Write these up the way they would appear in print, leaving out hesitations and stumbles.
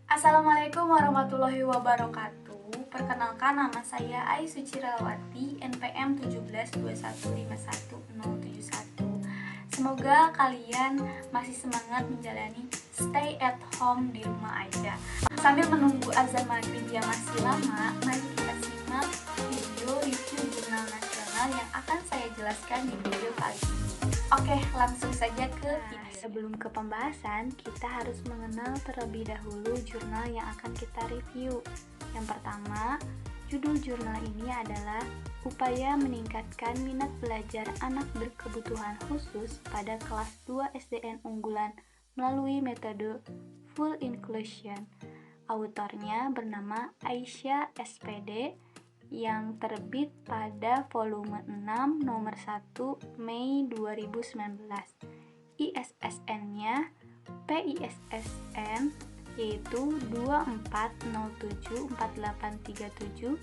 Assalamualaikum warahmatullahi wabarakatuh. Perkenalkan, nama saya Ai Sucirawati, NPM 1721511071. Semoga kalian masih semangat menjalani stay at home di rumah aja. Sambil menunggu azan maghrib yang masih lama, mari kita simak video review jurnal nasional yang akan saya jelaskan di video kali ini. Oke, langsung saja ke video. Sebelum ke pembahasan, kita harus mengenal terlebih dahulu jurnal yang akan kita review. Yang pertama, judul jurnal ini adalah Upaya Meningkatkan Minat Belajar Anak Berkebutuhan Khusus pada Kelas 2 SDN Unggulan melalui metode Full Inclusion. Autornya bernama Aisyah SPD, yang terbit pada volume 6 nomor 1 Mei 2019. ISSN-nya PISSN yaitu 24074837,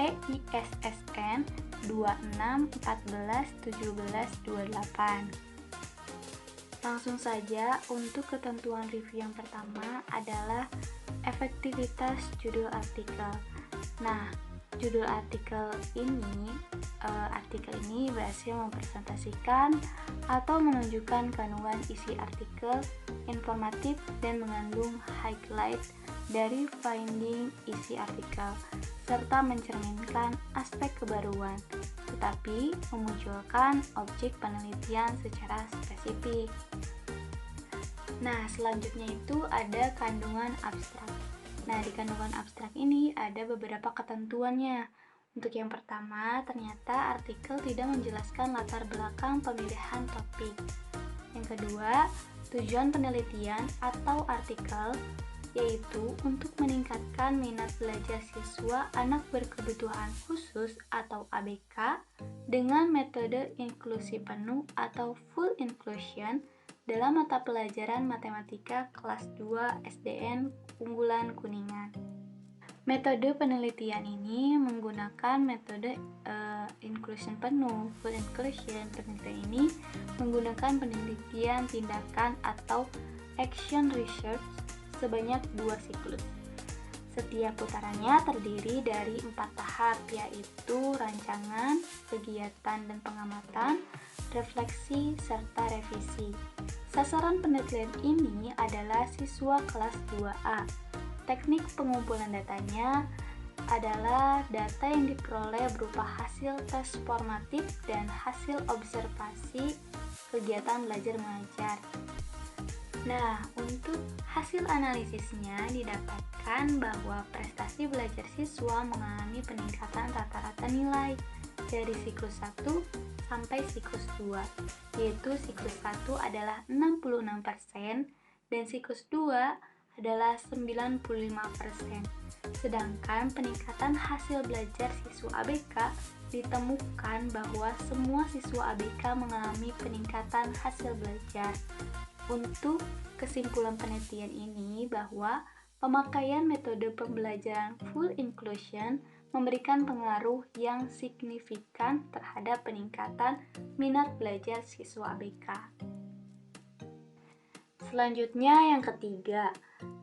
EISSN 26141728. Langsung saja untuk ketentuan review yang pertama adalah efektivitas judul artikel. Nah, judul artikel ini berhasil mempresentasikan atau menunjukkan kandungan isi artikel informatif dan mengandung highlight dari finding isi artikel, serta mencerminkan aspek kebaruan, tetapi memunculkan objek penelitian secara spesifik. Nah, selanjutnya itu ada kandungan abstrak. Nah, di kandungan abstrak ini ada beberapa ketentuannya. Untuk yang pertama, ternyata artikel tidak menjelaskan latar belakang pemilihan topik. Yang kedua, tujuan penelitian atau artikel yaitu untuk meningkatkan minat belajar siswa anak berkebutuhan khusus atau ABK dengan metode inklusi penuh atau full inclusion dalam mata pelajaran matematika kelas 2 SDN Unggulan Kuningan. Metode penelitian ini menggunakan metode inclusion penuh, full inclusion. Penelitian ini menggunakan penelitian tindakan atau action research sebanyak 2 siklus. Setiap putarannya terdiri dari 4 tahap, yaitu rancangan, kegiatan dan pengamatan, refleksi, serta revisi. Sasaran penelitian ini adalah siswa kelas 2A. Teknik pengumpulan datanya adalah data yang diperoleh berupa hasil tes formatif dan hasil observasi kegiatan belajar mengajar. Nah, untuk hasil analisisnya didapatkan bahwa prestasi belajar siswa mengalami peningkatan rata-rata nilai dari siklus 1 sampai siklus 2, yaitu siklus 1 adalah 66% dan siklus 2 adalah 95%. Sedangkan peningkatan hasil belajar siswa ABK ditemukan bahwa semua siswa ABK mengalami peningkatan hasil belajar. Untuk kesimpulan penelitian ini bahwa pemakaian metode pembelajaran full inclusion memberikan pengaruh yang signifikan terhadap peningkatan minat belajar siswa ABK. Selanjutnya yang ketiga.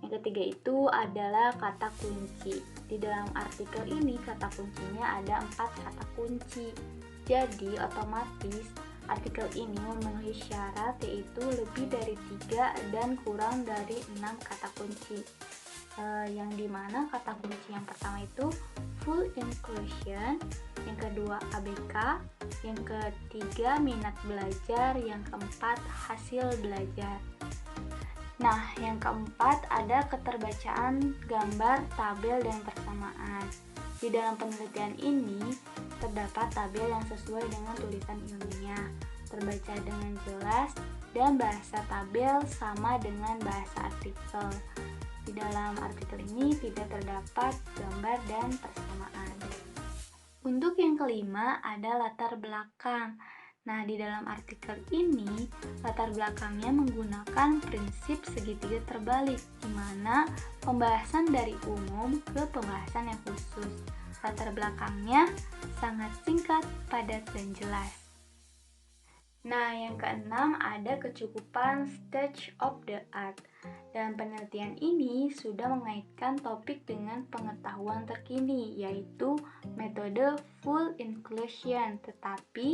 Yang ketiga itu adalah kata kunci. Di dalam artikel ini kata kuncinya ada 4 kata kunci. Jadi otomatis artikel ini memenuhi syarat, yaitu lebih dari 3 dan kurang dari 6 kata kunci. Yang dimana kata kunci yang pertama itu full inclusion, yang kedua ABK, yang ketiga minat belajar, yang keempat hasil belajar. Nah, yang keempat ada keterbacaan gambar, tabel, dan persamaan. Di dalam penelitian ini terdapat tabel yang sesuai dengan tulisan ilmiah, terbaca dengan jelas, dan bahasa tabel sama dengan bahasa artikel. Di dalam artikel ini tidak terdapat gambar dan persamaan. Untuk yang kelima ada latar belakang. Nah, di dalam artikel ini latar belakangnya menggunakan prinsip segitiga terbalik, di mana pembahasan dari umum ke pembahasan yang khusus. Latar belakangnya sangat singkat, padat, dan jelas. Nah, yang keenam ada kecukupan stage of the art. Dalam penelitian ini sudah mengaitkan topik dengan pengetahuan terkini, yaitu metode full inclusion. Tetapi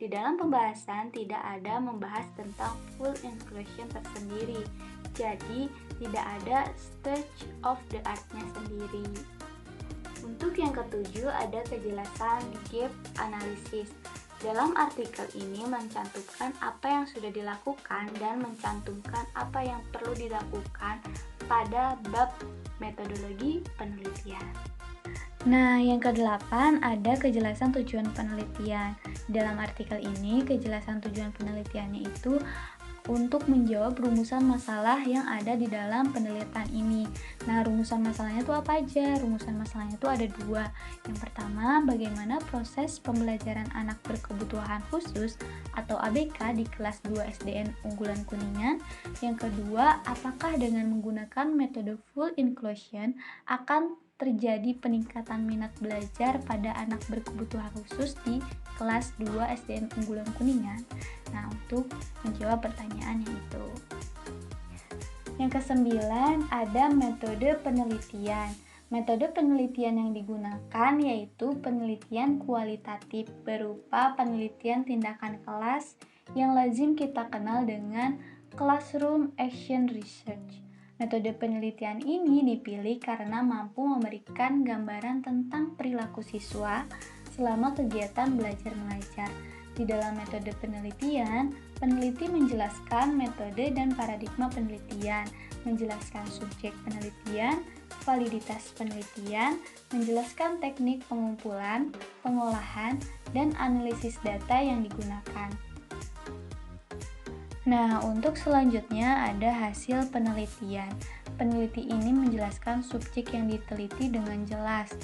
di dalam pembahasan tidak ada membahas tentang full inclusion tersendiri. Jadi tidak ada stage of the art-nya sendiri. Untuk yang ketujuh ada kejelasan gap analysis. Dalam artikel ini mencantumkan apa yang sudah dilakukan dan mencantumkan apa yang perlu dilakukan pada bab metodologi penelitian. Nah, yang kedelapan ada kejelasan tujuan penelitian. Dalam artikel ini, kejelasan tujuan penelitiannya itu untuk menjawab rumusan masalah yang ada di dalam penelitian ini. Nah, rumusan masalahnya itu apa aja? Rumusan masalahnya itu ada dua. Yang pertama, bagaimana proses pembelajaran anak berkebutuhan khusus atau ABK di kelas 2 SDN Unggulan Kuningan. Yang kedua, apakah dengan menggunakan metode full inclusion akan terjadi peningkatan minat belajar pada anak berkebutuhan khusus di kelas 2 SDN Unggulan Kuningan. Nah, untuk menjawab pertanyaan itu. Yang kesembilan ada metode penelitian. Metode penelitian yang digunakan yaitu penelitian kualitatif berupa penelitian tindakan kelas yang lazim kita kenal dengan classroom action research. Metode penelitian ini dipilih karena mampu memberikan gambaran tentang perilaku siswa selama kegiatan belajar mengajar. Di dalam metode penelitian, peneliti menjelaskan metode dan paradigma penelitian, menjelaskan subjek penelitian, validitas penelitian, menjelaskan teknik pengumpulan, pengolahan, dan analisis data yang digunakan. Nah, untuk selanjutnya ada hasil penelitian. Peneliti ini menjelaskan subjek yang diteliti dengan jelas,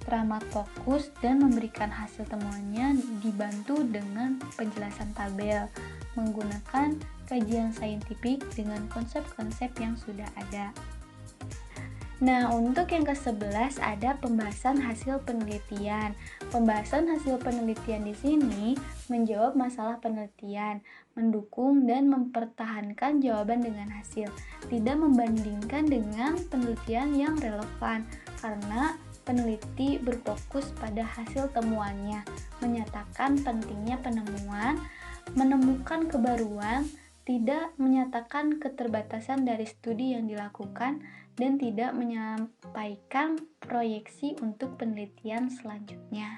teramat fokus, dan memberikan hasil temuannya dibantu dengan penjelasan tabel, menggunakan kajian saintifik dengan konsep-konsep yang sudah ada. Nah, untuk yang ke-11 ada pembahasan hasil penelitian. Pembahasan hasil penelitian di sini menjawab masalah penelitian, mendukung dan mempertahankan jawaban dengan hasil, tidak membandingkan dengan penelitian yang relevan, karena peneliti berfokus pada hasil temuannya, menyatakan pentingnya penemuan, menemukan kebaruan, tidak menyatakan keterbatasan dari studi yang dilakukan, dan tidak menyampaikan proyeksi untuk penelitian selanjutnya.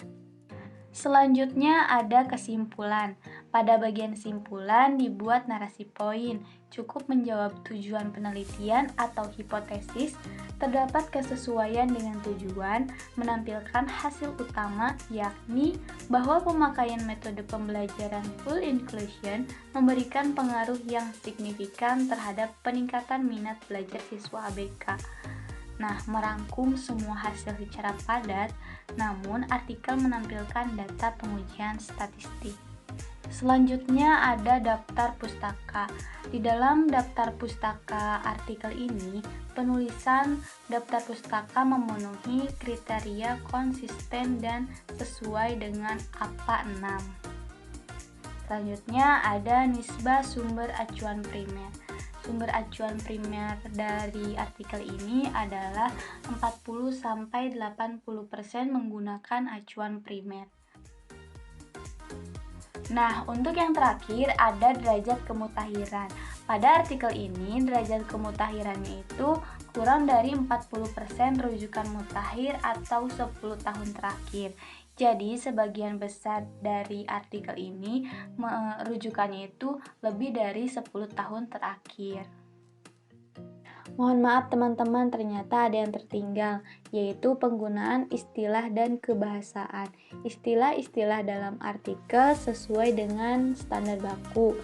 Selanjutnya ada kesimpulan. Pada bagian kesimpulan dibuat narasi poin, cukup menjawab tujuan penelitian atau hipotesis, terdapat kesesuaian dengan tujuan, menampilkan hasil utama yakni bahwa pemakaian metode pembelajaran full inclusion memberikan pengaruh yang signifikan terhadap peningkatan minat belajar siswa ABK. Nah, merangkum semua hasil secara padat, namun artikel menampilkan data pengujian statistik. Selanjutnya ada daftar pustaka. Di dalam daftar pustaka artikel ini, penulisan daftar pustaka memenuhi kriteria konsisten dan sesuai dengan APA 6. Selanjutnya ada nisbah sumber acuan primer. Sumber acuan primer dari artikel ini adalah 40-80% menggunakan acuan primer. Nah, untuk yang terakhir ada derajat kemutahiran. Pada artikel ini, derajat kemutahirannya itu kurang dari 40% rujukan mutakhir atau 10 tahun terakhir. Jadi, sebagian besar dari artikel ini rujukannya itu lebih dari 10 tahun terakhir. Mohon maaf teman-teman, ternyata ada yang tertinggal, yaitu penggunaan istilah dan kebahasaan. Istilah-istilah dalam artikel sesuai dengan standar baku,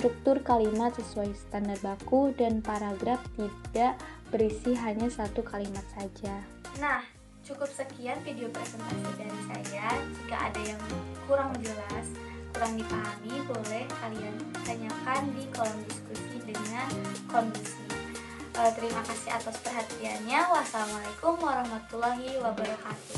struktur kalimat sesuai standar baku, dan paragraf tidak berisi hanya satu kalimat saja. Nah, cukup sekian video presentasi dari saya. Jika ada yang kurang jelas, kurang dipahami, boleh kalian tanyakan di kolom diskusi dengan kondisi. Terima kasih atas perhatiannya. Wassalamualaikum warahmatullahi wabarakatuh.